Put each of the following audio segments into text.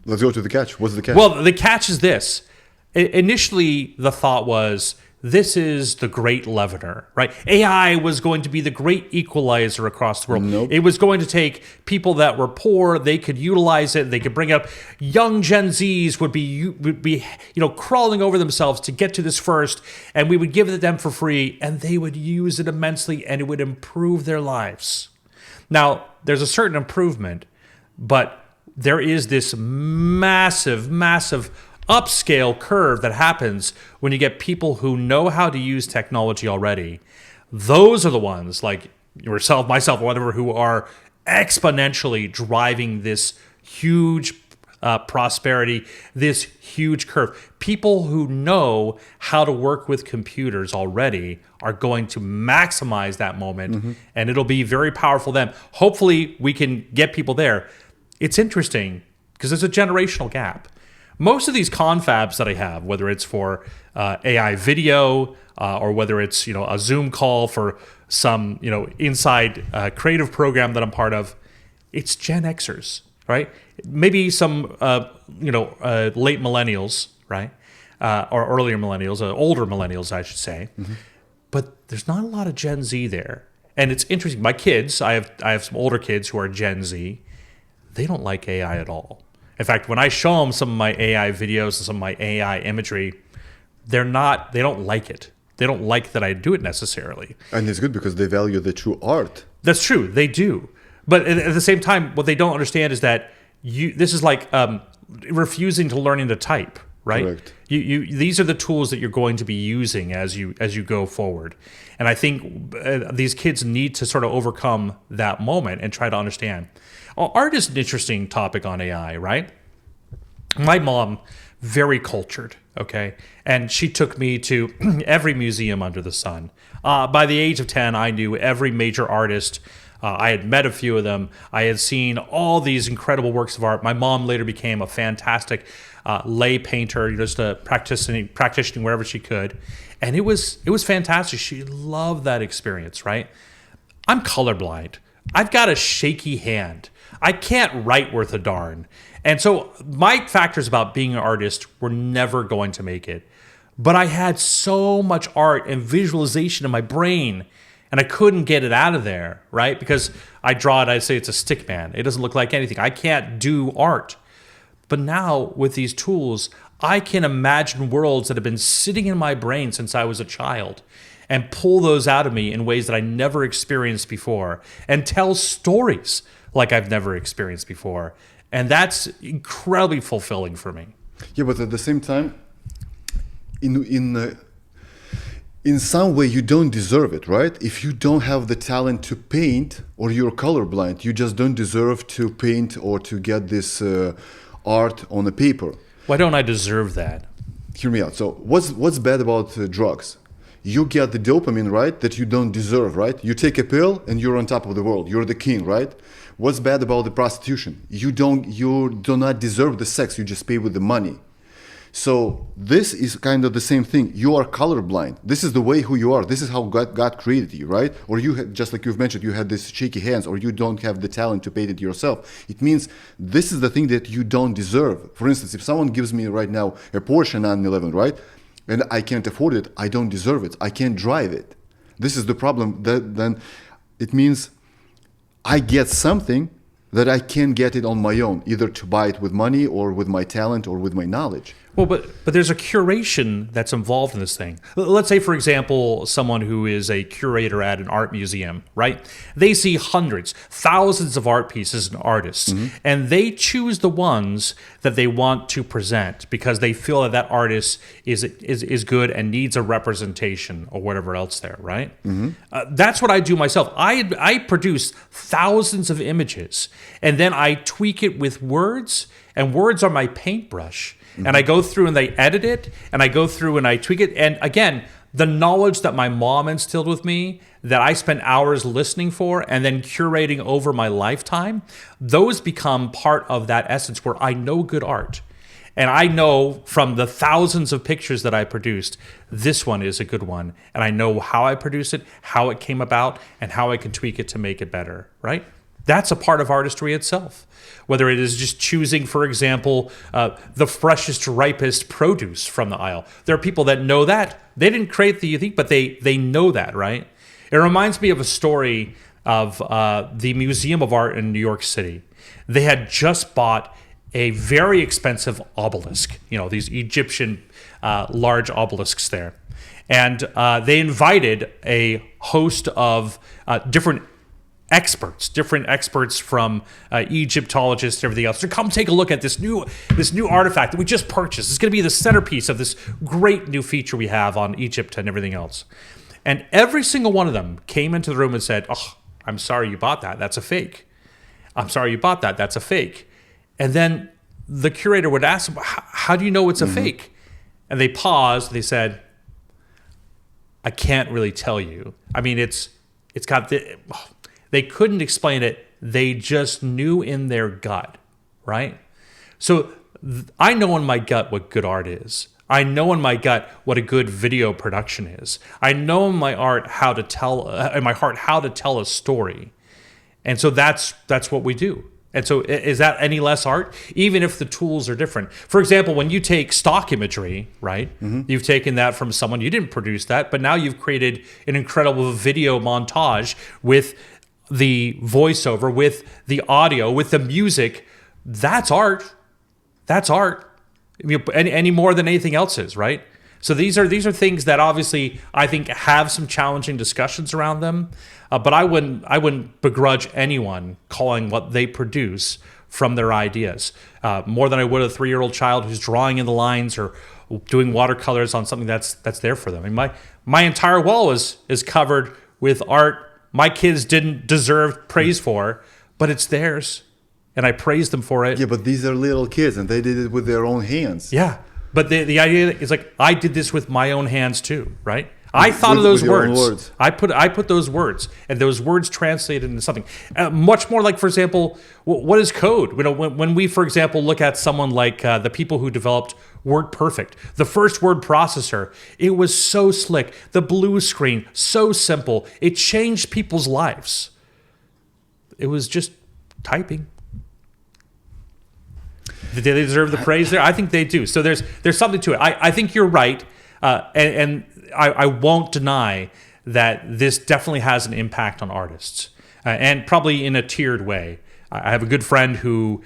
Let's go to the catch. What's the catch? Well, the catch is this. Initially, the thought was, this is the great leavener, right? AI was going to be the great equalizer across the world. Nope. It was going to take people that were poor, they could utilize it, they could bring up young Gen Zs would be crawling over themselves to get to this first, and we would give it to them for free, and they would use it immensely, and it would improve their lives. Now, there's a certain improvement, but there is this massive upscale curve that happens when you get people who know how to use technology already. Those are the ones like yourself, myself, or whatever, who are exponentially driving this huge prosperity, this huge curve. People who know how to work with computers already are going to maximize that moment, and it'll be very powerful then. Hopefully, we can get people there. It's interesting because there's a generational gap. Most of these confabs that I have, whether it's for AI video or whether it's a Zoom call for some inside creative program that I'm part of, it's Gen Xers, right? Maybe some late millennials, right, or earlier millennials, older millennials, I should say. But there's not a lot of Gen Z there, and it's interesting. My kids, I have some older kids who are Gen Z. They don't like AI at all. In fact, when I show them some of my AI videos and some of my AI imagery, they don't like it. They don't like that I do it necessarily. And it's good because they value the true art. That's true. They do. But at the same time, what they don't understand is that this is like refusing to learning to type, right? Correct. These are the tools that you're going to be using as you go forward. And I think these kids need to sort of overcome that moment and try to understand. Art is an interesting topic on AI, right? My mom, very cultured, okay? And she took me to every museum under the sun. By the age of 10, I knew every major artist. I had met a few of them. I had seen all these incredible works of art. My mom later became a fantastic lay painter, just practicing wherever she could. And it was fantastic. She loved that experience, right? I'm colorblind. I've got a shaky hand. I can't write worth a darn. And so my factors about being an artist were never going to make it. But I had so much art and visualization in my brain, and I couldn't get it out of there, right? Because I draw it, I say it's a stick man. It doesn't look like anything. I can't do art. But now with these tools, I can imagine worlds that have been sitting in my brain since I was a child and pull those out of me in ways that I never experienced before and tell stories like I've never experienced before. And that's incredibly fulfilling for me. Yeah, but at the same time, in some way you don't deserve it, right? If you don't have the talent to paint or you're colorblind, you just don't deserve to paint or to get this art on a paper. Why don't I deserve that? Hear me out. So what's bad about drugs? You get the dopamine, right, that you don't deserve, right? You take a pill and you're on top of the world. You're the king, right? What's bad about the prostitution? You do not deserve the sex. You just pay with the money. So this is kind of the same thing. You are colorblind. This is the way who you are. This is how God created you, right? Or you had, just like you've mentioned, you had these shaky hands, or you don't have the talent to paint it yourself. It means this is the thing that you don't deserve. For instance, if someone gives me right now a Porsche 911, right, and I can't afford it, I don't deserve it. I can't drive it. This is the problem. Then it means I get something that I can't get it on my own, either to buy it with money or with my talent or with my knowledge. Well, but there's a curation that's involved in this thing. Let's say, for example, someone who is a curator at an art museum, right? They see hundreds, thousands of art pieces and artists, and they choose the ones that they want to present because they feel that that artist is good and needs a representation or whatever else there, right? That's what I do myself. I produce thousands of images, and then I tweak it with words, and words are my paintbrush. And I go through and they edit it, and I go through and I tweak it. And again, the knowledge that my mom instilled with me, that I spent hours listening for and then curating over my lifetime, those become part of that essence where I know good art. And I know from the thousands of pictures that I produced, this one is a good one. And I know how I produced it, how it came about, and how I can tweak it to make it better, right? That's a part of artistry itself. Whether it is just choosing, for example, the freshest, ripest produce from the aisle. There are people that know that. They didn't create the unique, but they know that, right? It reminds me of a story of the Museum of Art in New York City. They had just bought a very expensive obelisk, these Egyptian large obelisks there. And they invited a host of different experts from Egyptologists and everything else to come take a look at this new artifact that we just purchased. It's going to be the centerpiece of this great new feature we have on Egypt and everything else. And every single one of them came into the room and said, "Oh, I'm sorry you bought that. That's a fake. I'm sorry you bought that. That's a fake." And then the curator would ask them, "How do you know it's a fake?" And they paused. They said, "I can't really tell you. I mean, it's got the." They couldn't explain it. They just knew in their gut, right? So I know in my gut what good art is. I know in my gut what a good video production is. I know in my heart how to tell a story. And so that's what we do. And so is that any less art? Even if the tools are different. For example, when you take stock imagery, right? You've taken that from someone, you didn't produce that, but now you've created an incredible video montage with the voiceover, with the audio, with the music. That's art. That's art. I mean, any more than anything else is, right? So these are things that obviously I think have some challenging discussions around them. But I wouldn't begrudge anyone calling what they produce from their ideas more than I would a 3-year-old child who's drawing in the lines or doing watercolors on something that's there for them. I mean, my entire wall is covered with art my kids didn't deserve praise for, but it's theirs, and I praise them for it. Yeah, but these are little kids, and they did it with their own hands. Yeah, but the idea is like I did this with my own hands too, right? I thought of those words. I put those words, and those words translated into something much more like, for example, what is code? When we, for example, look at someone like the people who developed WordPerfect, the first word processor, it was so slick. The blue screen, so simple. It changed people's lives. It was just typing. Did they deserve the praise there? I think they do. So there's something to it. I think you're right, and I won't deny that this definitely has an impact on artists, and probably in a tiered way. I have a good friend who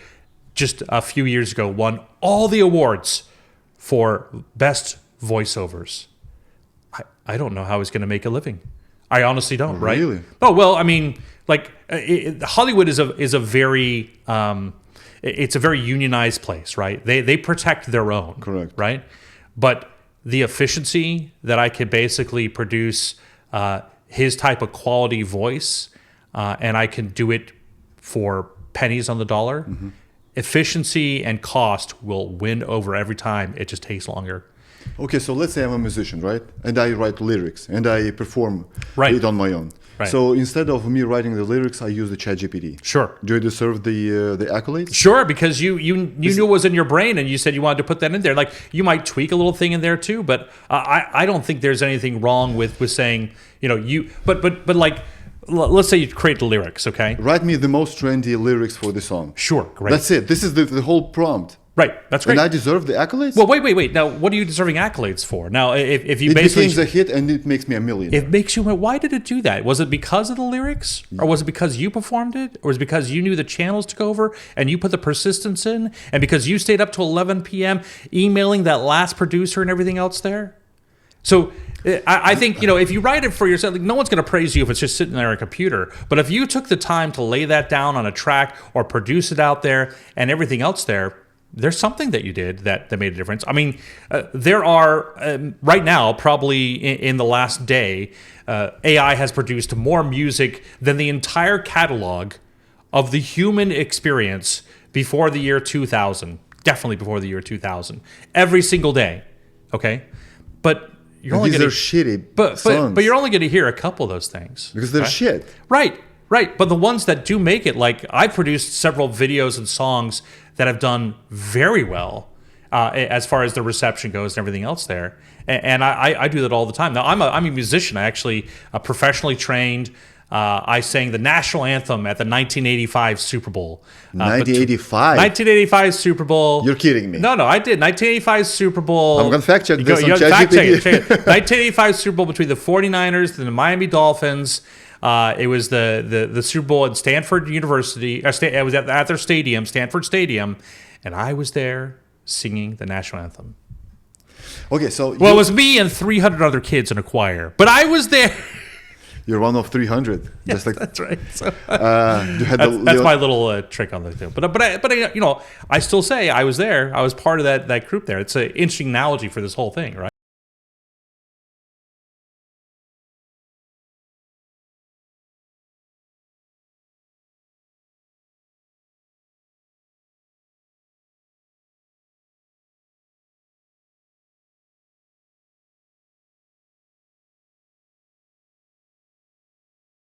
just a few years ago won all the awards for best voiceovers. I don't know how he's going to make a living. I honestly don't, right? Really? Oh, well, I mean, like Hollywood is a very it's a very unionized place, right? They protect their own, correct, right? But the efficiency that I could basically produce his type of quality voice, and I can do it for pennies on the dollar. Mm-hmm. Efficiency and cost will win over every time. It just takes longer. Okay, so let's say I'm a musician, right? And I write lyrics and I perform it on my own. Right. So instead of me writing the lyrics, I use the ChatGPT. Sure. Do I deserve the accolades? Sure, because you knew it was in your brain and you said you wanted to put that in there. Like you might tweak a little thing in there too, but I don't think there's anything wrong with saying but like let's say you create the lyrics, okay? Write me the most trendy lyrics for the song. Sure, great. That's it. This is the whole prompt. Right, that's great. And I deserve the accolades? Well, wait. Now, what are you deserving accolades for? Now, if you it basically... becomes a hit and it makes me a millionaire. It makes you... Why did it do that? Was it because of the lyrics? Or was it because you performed it? Or was it because you knew the channels to go over and you put the persistence in? And because you stayed up till 11 p.m. emailing that last producer and everything else there? So... I think, if you write it for yourself, like, no one's going to praise you if it's just sitting there on a computer. But if you took the time to lay that down on a track or produce it out there and everything else there, there's something that you did that made a difference. I mean, there are, right now, probably in the last day, AI has produced more music than the entire catalog of the human experience before the year 2000. Definitely before the year 2000. Every single day, okay? But... these are shitty songs. But you're only going to hear a couple of those things. Because they're shit. Right. But the ones that do make it, like I've produced several videos and songs that have done very well as far as the reception goes and everything else there. And I do that all the time. Now, I'm a musician. I actually professionally trained. I sang the national anthem at the 1985 Super Bowl. 1985. 1985 Super Bowl. You're kidding me. No, I did. 1985 Super Bowl. I'm gonna fact check this on fact ChatGPT. check it. 1985 Super Bowl between the 49ers and the Miami Dolphins. It was the Super Bowl at Stanford University. It was at their stadium, Stanford Stadium, and I was there singing the national anthem. Okay, so Well, it was me and 300 other kids in a choir, but I was there. you're one of 300. Just like That's right. So, you had that's my little trick on the thing. But I still say I was there. I was part of that group there. It's an interesting analogy for this whole thing, right?